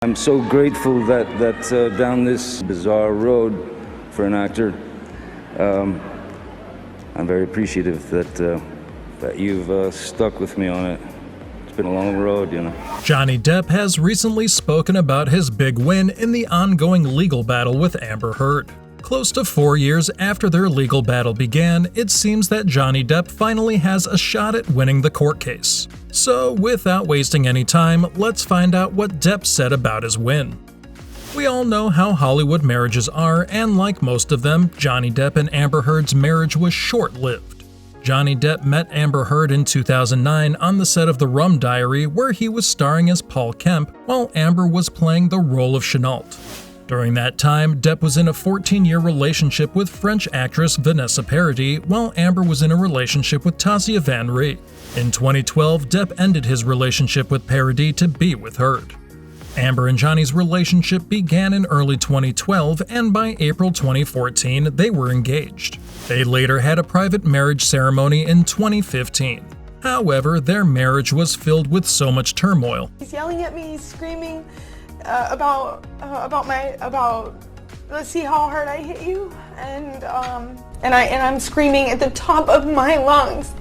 I'm so grateful that down this bizarre road for an actor, I'm very appreciative that you've stuck with me on it. It's been a long road, you know. Johnny Depp has recently spoken about his big win in the ongoing legal battle with Amber Heard. Close to 4 years after their legal battle began, it seems that Johnny Depp finally has a shot at winning the court case. So, without wasting any time, let's find out what Depp said about his win. We all know how Hollywood marriages are, and like most of them, Johnny Depp and Amber Heard's marriage was short-lived. Johnny Depp met Amber Heard in 2009 on the set of The Rum Diary, where he was starring as Paul Kemp, while Amber was playing the role of Chenault. During that time, Depp was in a 14-year relationship with French actress Vanessa Paradis, while Amber was in a relationship with Tasia Van Ree. In 2012, Depp ended his relationship with Paradis to be with Heard. Amber and Johnny's relationship began in early 2012, and by April 2014, they were engaged. They later had a private marriage ceremony in 2015. However, their marriage was filled with so much turmoil. He's yelling at me, screaming about let's see how hard I hit you, and I'm screaming at the top of my lungs.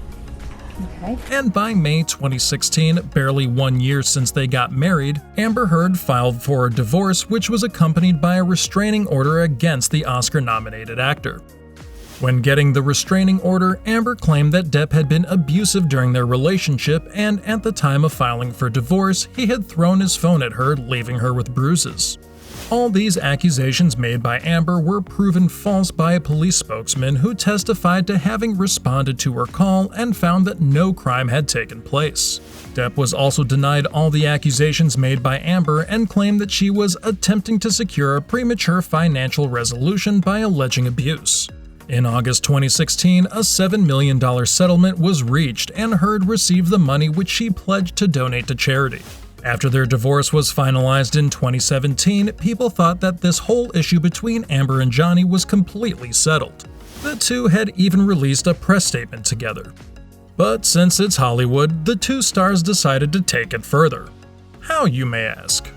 Okay. And by May 2016, barely 1 year since they got married, Amber Heard filed for a divorce, which was accompanied by a restraining order against the Oscar-nominated actor. When getting the restraining order, Amber claimed that Depp had been abusive during their relationship, and at the time of filing for divorce, he had thrown his phone at her, leaving her with bruises. All these accusations made by Amber were proven false by a police spokesman who testified to having responded to her call and found that no crime had taken place. Depp was also denied all the accusations made by Amber and claimed that she was attempting to secure a premature financial resolution by alleging abuse. In August 2016, a $7 million settlement was reached, and Heard received the money which she pledged to donate to charity. After their divorce was finalized in 2017, people thought that this whole issue between Amber and Johnny was completely settled. The two had even released a press statement together. But since it's Hollywood, the two stars decided to take it further. How, you may ask?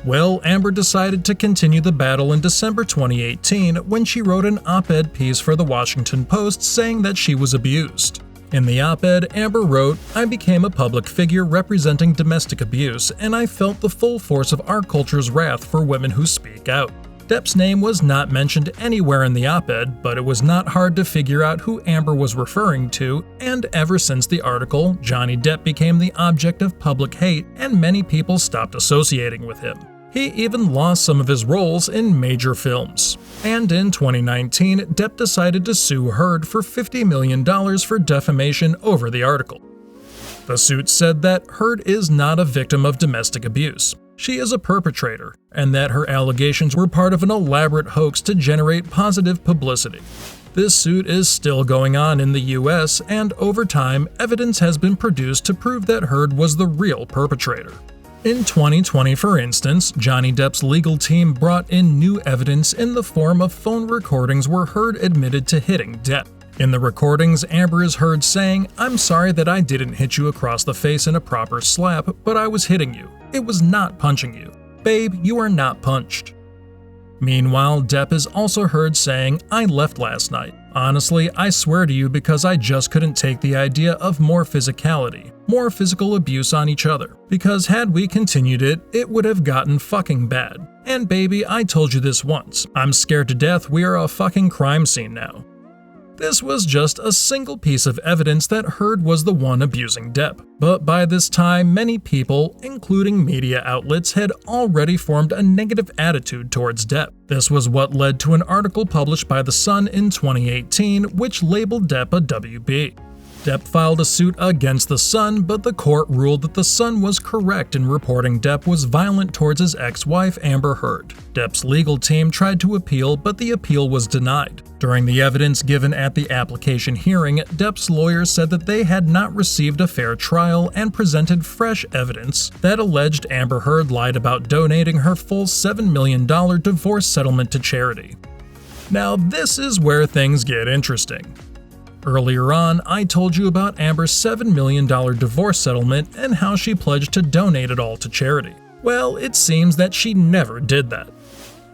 Well, Amber decided to continue the battle in December 2018 when she wrote an op-ed piece for the Washington Post saying that she was abused. In the op-ed, Amber wrote, "I became a public figure representing domestic abuse, and I felt the full force of our culture's wrath for women who speak out." Depp's name was not mentioned anywhere in the op-ed, but it was not hard to figure out who Amber was referring to, and ever since the article, Johnny Depp became the object of public hate, and many people stopped associating with him. He even lost some of his roles in major films. And in 2019, Depp decided to sue Heard for $50 million for defamation over the article. The suit said that Heard is not a victim of domestic abuse. She is a perpetrator, and that her allegations were part of an elaborate hoax to generate positive publicity. This suit is still going on in the US, and over time, evidence has been produced to prove that Heard was the real perpetrator. In 2020, for instance, Johnny Depp's legal team brought in new evidence in the form of phone recordings where Heard admitted to hitting Depp. In the recordings, Amber is heard saying, "I'm sorry that I didn't hit you across the face in a proper slap, but I was hitting you. It was not punching you. Babe, you are not punched." Meanwhile, Depp is also heard saying, "I left last night. Honestly, I swear to you because I just couldn't take the idea of more physicality, more physical abuse on each other. Because had we continued it, it would have gotten fucking bad. And baby, I told you this once. I'm scared to death we are a fucking crime scene now." This was just a single piece of evidence that Heard was the one abusing Depp. But by this time, many people, including media outlets, had already formed a negative attitude towards Depp. This was what led to an article published by The Sun in 2018, which labeled Depp a WB. Depp filed a suit against The Sun, but the court ruled that The Sun was correct in reporting Depp was violent towards his ex-wife Amber Heard. Depp's legal team tried to appeal, but the appeal was denied. During the evidence given at the application hearing, Depp's lawyers said that they had not received a fair trial and presented fresh evidence that alleged Amber Heard lied about donating her full $7 million divorce settlement to charity. Now, this is where things get interesting. Earlier on, I told you about Amber's $7 million divorce settlement and how she pledged to donate it all to charity. Well, it seems that she never did that.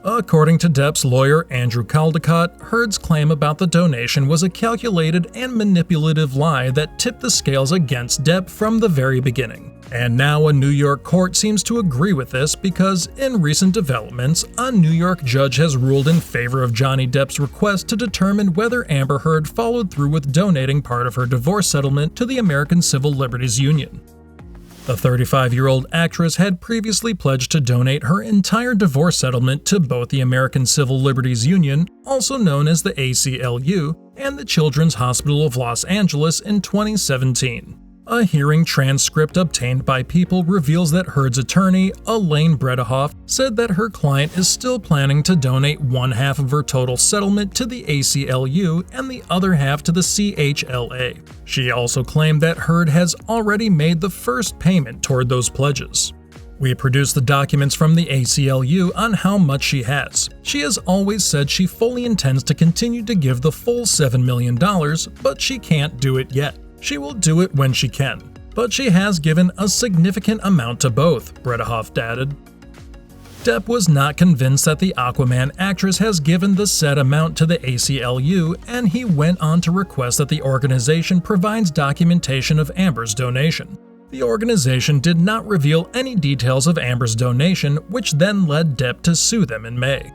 According to Depp's lawyer Andrew Caldecott, Heard's claim about the donation was a calculated and manipulative lie that tipped the scales against Depp from the very beginning. And now a New York court seems to agree with this because, in recent developments, a New York judge has ruled in favor of Johnny Depp's request to determine whether Amber Heard followed through with donating part of her divorce settlement to the American Civil Liberties Union. The 35-year-old actress had previously pledged to donate her entire divorce settlement to both the American Civil Liberties Union, also known as the ACLU, and the Children's Hospital of Los Angeles in 2017. A hearing transcript obtained by People reveals that Heard's attorney, Elaine Bredehoff, said that her client is still planning to donate one half of her total settlement to the ACLU and the other half to the CHLA. She also claimed that Heard has already made the first payment toward those pledges. We produced the documents from the ACLU on how much she has. She has always said she fully intends to continue to give the full $7 million, but she can't do it yet. She will do it when she can, but she has given a significant amount to both, Bredehoff added. Depp was not convinced that the Aquaman actress has given the said amount to the ACLU, and he went on to request that the organization provides documentation of Amber's donation. The organization did not reveal any details of Amber's donation, which then led Depp to sue them in May.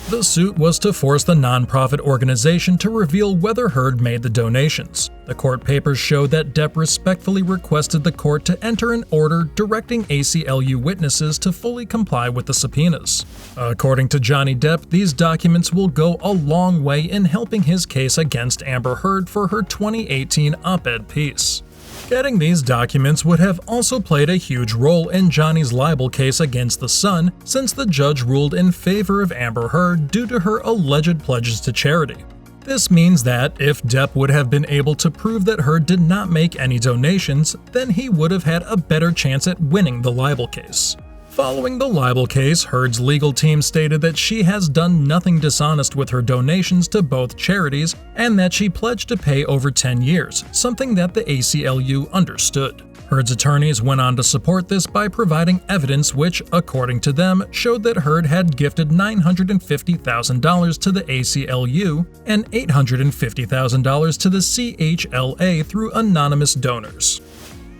The suit was to force the nonprofit organization to reveal whether Heard made the donations. The court papers show that Depp respectfully requested the court to enter an order directing ACLU witnesses to fully comply with the subpoenas. According to Johnny Depp, these documents will go a long way in helping his case against Amber Heard for her 2018 op-ed piece. Getting these documents would have also played a huge role in Johnny's libel case against The Sun, since the judge ruled in favor of Amber Heard due to her alleged pledges to charity. This means that if Depp would have been able to prove that Heard did not make any donations, then he would have had a better chance at winning the libel case. Following the libel case, Heard's legal team stated that she has done nothing dishonest with her donations to both charities and that she pledged to pay over 10 years, something that the ACLU understood. Heard's attorneys went on to support this by providing evidence which, according to them, showed that Heard had gifted $950,000 to the ACLU and $850,000 to the CHLA through anonymous donors.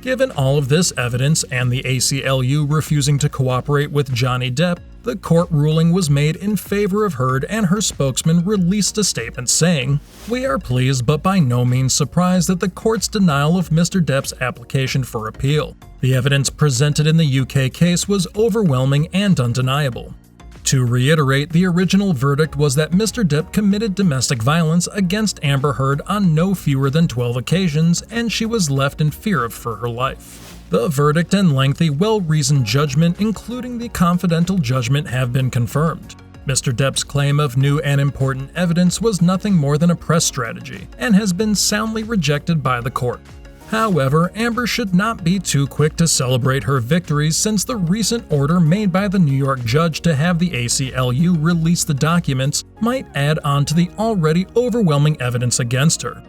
Given all of this evidence and the ACLU refusing to cooperate with Johnny Depp, the court ruling was made in favor of Heard, and her spokesman released a statement saying, "We are pleased but by no means surprised at the court's denial of Mr. Depp's application for appeal. The evidence presented in the UK case was overwhelming and undeniable." To reiterate, the original verdict was that Mr. Depp committed domestic violence against Amber Heard on no fewer than 12 occasions, and she was left in fear for her life. The verdict and lengthy, well-reasoned judgment, including the confidential judgment, have been confirmed. Mr. Depp's claim of new and important evidence was nothing more than a press strategy, and has been soundly rejected by the court. However, Amber should not be too quick to celebrate her victories, since the recent order made by the New York judge to have the ACLU release the documents might add on to the already overwhelming evidence against her.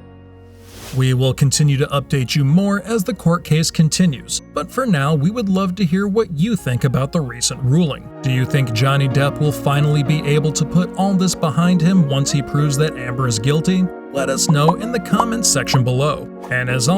We will continue to update you more as the court case continues, but for now we would love to hear what you think about the recent ruling. Do you think Johnny Depp will finally be able to put all this behind him once he proves that Amber is guilty? Let us know in the comments section below. And as